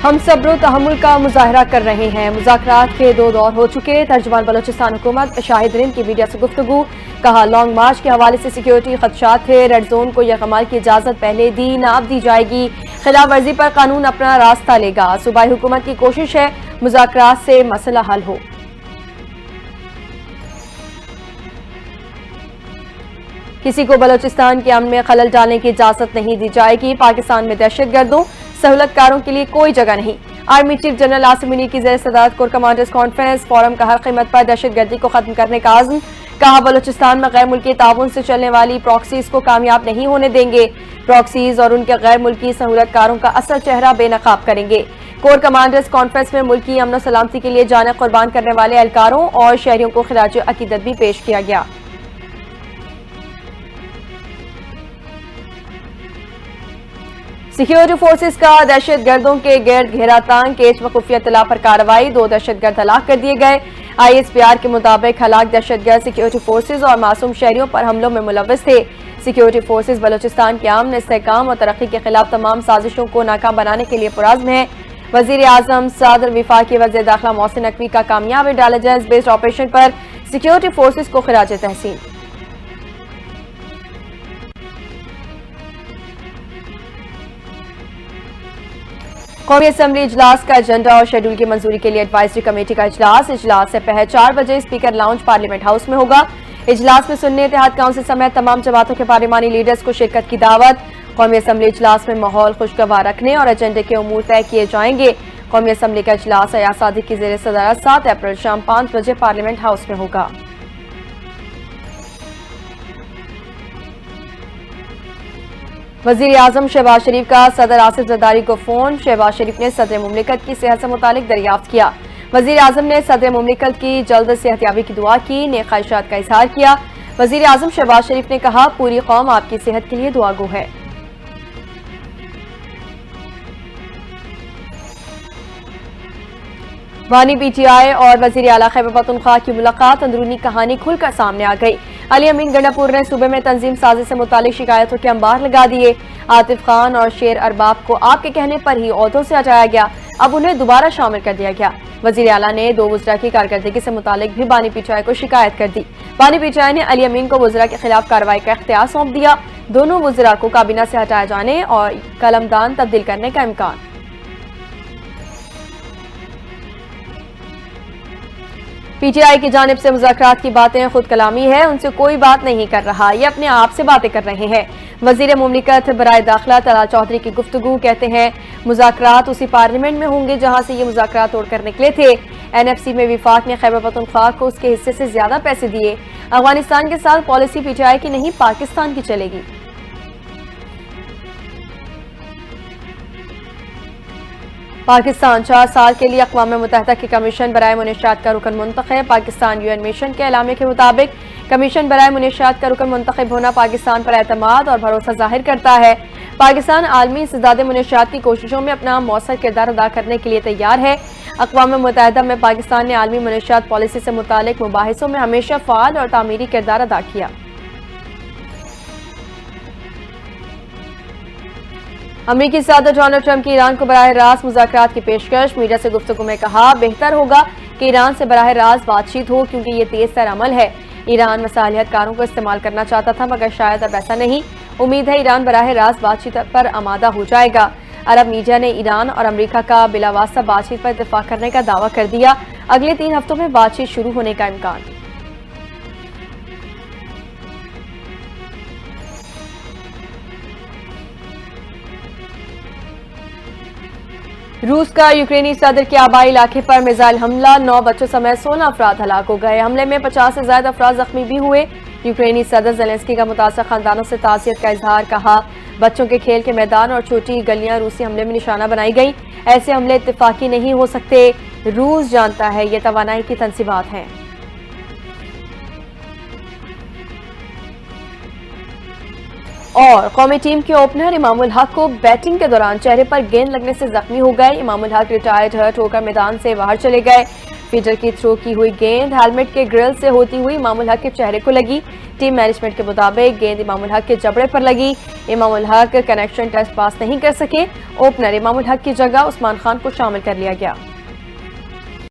हम सब्र तहम्मुल का मुजाहरा कर रहे हैं। मुज़ाकरात के 2 दौर हो चुके। तर्जुमान बलोचिस्तान हुकूमत शाहिद रिंद की मीडिया से गुफ्तगू। कहा, लॉन्ग मार्च के हवाले से सिक्योरिटी खदशात थे। रेड जोन को यकमाल की इजाजत पहले दी, न अब दी जाएगी। खिलाफ वर्जी पर कानून अपना रास्ता लेगा। सूबाई हुकूमत की कोशिश है मुज़ाकरात से मसला हल हो। किसी को बलोचिस्तान के अमन में खलल डालने की इजाजत नहीं दी जाएगी। पाकिस्तान में दहशतगर्दों सहूलतकारों के लिए कोई जगह नहीं। Army chief general Asim Munir की ज़ेर सदारत कोर कमांडर्स कॉन्फ्रेंस फोरम का हर कीमत पर दहशतगर्दी को खत्म करने का आज़म। कहा, बलोचिस्तान में गैर मुल्की ताउन से चलने वाली प्रॉक्सीज को कामयाब नहीं होने देंगे। प्रॉक्सीज और उनके गैर मुल्की सहूलतकारों का असल चेहरा बेनकाब करेंगे। कोर कमांडर्स कॉन्फ्रेंस में मुल्की अमन सलामती के लिए जाने कुर्बान करने वाले एहलकारों और शहरियों को खिराज अकीदत भी पेश किया गया। सिक्योरिटी फोर्सेस का दहशतगर्दों के गिर्द घेरा तांग। केच व खुफिया इत्तला पर कार्रवाई। 2 दहशतगर्द हलाक कर दिए गए। ISPR के मुताबिक हलाक दहशतगर्द सिक्योरिटी फोर्सेस और मासूम शहरियों पर हमलों में मुलव्वस थे। सिक्योरिटी फोर्सेस बलोचिस्तान के अमन, इस्तेहकाम और तरक्की के खिलाफ तमाम साजिशों को नाकाम बनाने के लिए पुरज़्म है। वज़ीर आज़म सदर वफाकी वज़ीर दाखिला मोहसिन नकवी का कामयाब इंटेलिजेंस बेस्ड ऑपरेशन पर सिक्योरिटी फोर्सेस को खिराज तहसीन। कौमी असम्बली इजलास का एजेंडा और शेड्यूल की मंजूरी के लिए एडवाइजरी कमेटी का इजलास से पहले 4 बजे स्पीकर लाउंज पार्लियामेंट हाउस में होगा। इजलास में सुन्नी इत्तेहाद काउंसिल समेत तमाम जमातों के पार्लिमानी लीडर्स को शिरकत की दावत। कौमी असम्बली इजलास में माहौल खुशगवार रखने और एजेंडे के उमूर तय किए जाएंगे। कौमी असम्बली का इजलास अयाज सादिक की ज़ेर सदारत 7 अप्रैल शाम 5 बजे पार्लियामेंट हाउस में होगा। वज़ीर आज़म शहबाज शरीफ का सदर आसिफ ज़रदारी को फोन। शहबाज शरीफ ने सदर मुमलिकत की सेहत से मुतालिक दरियाफ्त किया। वज़ीर आज़म ने सदर मुमलिकत की जल्द सेहतयाबी की दुआ की, नेक ख्वाहिशात का इजहार किया। वज़ीर आज़म शहबाज शरीफ ने कहा, पूरी कौम आपकी सेहत के लिए दुआगो है। बानी PTI और वज़ीर आला खैबर पख्तूनख्वा की मुलाकात। अंदरूनी कहानी खुलकर सामने आ गई। अली अमीन गंडापुर ने सूबे में तंजीम साजी से मुतालिक शिकायतों के अंबार लगा दिए। आतिफ खान और शेर अरबाब को आपके कहने पर ही ओहदों से हटाया गया, अब उन्हें दोबारा शामिल कर दिया गया। वज़ीर आला ने 2 वज़रा की कारकर्दगी से मुतालिक भी बानी PTI को शिकायत कर दी। बानी PTI ने अली अमीन को वज़रा के खिलाफ कार्रवाई का इख्तियार सौंप दिया। दोनों वज़रा को काबीना से हटाए जाने और कलमदान तब्दील करने का इम्कान। PTI की जानिब से मुज़ाकरात की बातें खुद कलामी है, उनसे कोई बात नहीं कर रहा, ये अपने आप से बातें कर रहे हैं। वज़ीर मुमलिकत बराए दाखिला तलाल चौधरी की गुफ्तगू। कहते हैं मुज़ाकरात उसी पार्लियामेंट में होंगे जहां से ये मुज़ाकरात तोड़कर निकले थे। NFC में विफाक ने खैबर पख्तूनख्वा को उसके हिस्से से ज्यादा पैसे दिए। अफगानिस्तान के साथ पॉलिसी PTI की नहीं, पाकिस्तान की चलेगी। पाकिस्तान 4 साल के लिए अक़वाम मुत्तहिदा की कमीशन बराए मुनशियात का रुकन मुंतखब। पाकिस्तान UN मिशन के एलामे के मुताबिक कमीशन बराए मुनशियात का रुकन मुंतखब होना पाकिस्तान पर एतमाद और भरोसा जाहिर करता है। पाकिस्तान आलमी इंसदाद मुनशियात की कोशिशों में अपना मौसर किरदार अदा करने के लिए तैयार है। अक़वाम मुत्तहिदा में पाकिस्तान ने आलमी मुनशियात पॉलिसी से मुतालिक मुबाहिसों में हमेशा फ़ाल और तामीरी किरदार अदा किया। अमरीकी सदर डोनाल्ड ट्रंप की ईरान को बराह रास्त मुज़ाकरात की पेशकश। मीडिया से गुफ्तगू में कहा, बेहतर होगा कि ईरान से बराह रास्त बातचीत हो क्योंकि ये तेज तर अमल है। ईरान मसालिहतकारों को इस्तेमाल करना चाहता था मगर शायद अब ऐसा नहीं। उम्मीद है ईरान बराह रास्त बातचीत पर आमादा हो जाएगा। अरब मीडिया ने ईरान और अमरीका का बिलावास्ता बातचीत पर इत्तेफाक करने का दावा कर दिया। अगले 3 हफ्तों में बातचीत शुरू होने का इम्कान। रूस का यूक्रेनी सदर के आबाई इलाके पर मिसाइल हमला। 9 बच्चों समेत 16 अफराद हलाक हो गए। हमले में 50 से ज्यादा अफराद जख्मी भी हुए। यूक्रेनी सदर ज़ेलेंस्की का मुतासर खानदानों से ताज़ियत का इजहार। कहा, बच्चों के खेल के मैदान और छोटी गलियां रूसी हमले में निशाना बनाई गई। ऐसे हमले इत्तेफाकी नहीं हो सकते। रूस जानता है ये तवानाई की तंसीबात हैं। और कौमी टीम के ओपनर इमामुल हक को बैटिंग के दौरान चेहरे पर गेंद लगने से जख्मी हो गए। इमामुल हक रिटायर्ड हर्ट होकर मैदान से बाहर चले गए। फील्डर की थ्रो की हुई गेंद हेलमेट के ग्रिल से होती हुई इमामुल हक के चेहरे को लगी। टीम मैनेजमेंट के मुताबिक गेंद इमामुल हक के जबड़े पर लगी। Imamul Haq connection test pass नहीं कर सके। ओपनर इमामुल हक की जगह उस्मान खान को शामिल कर लिया गया।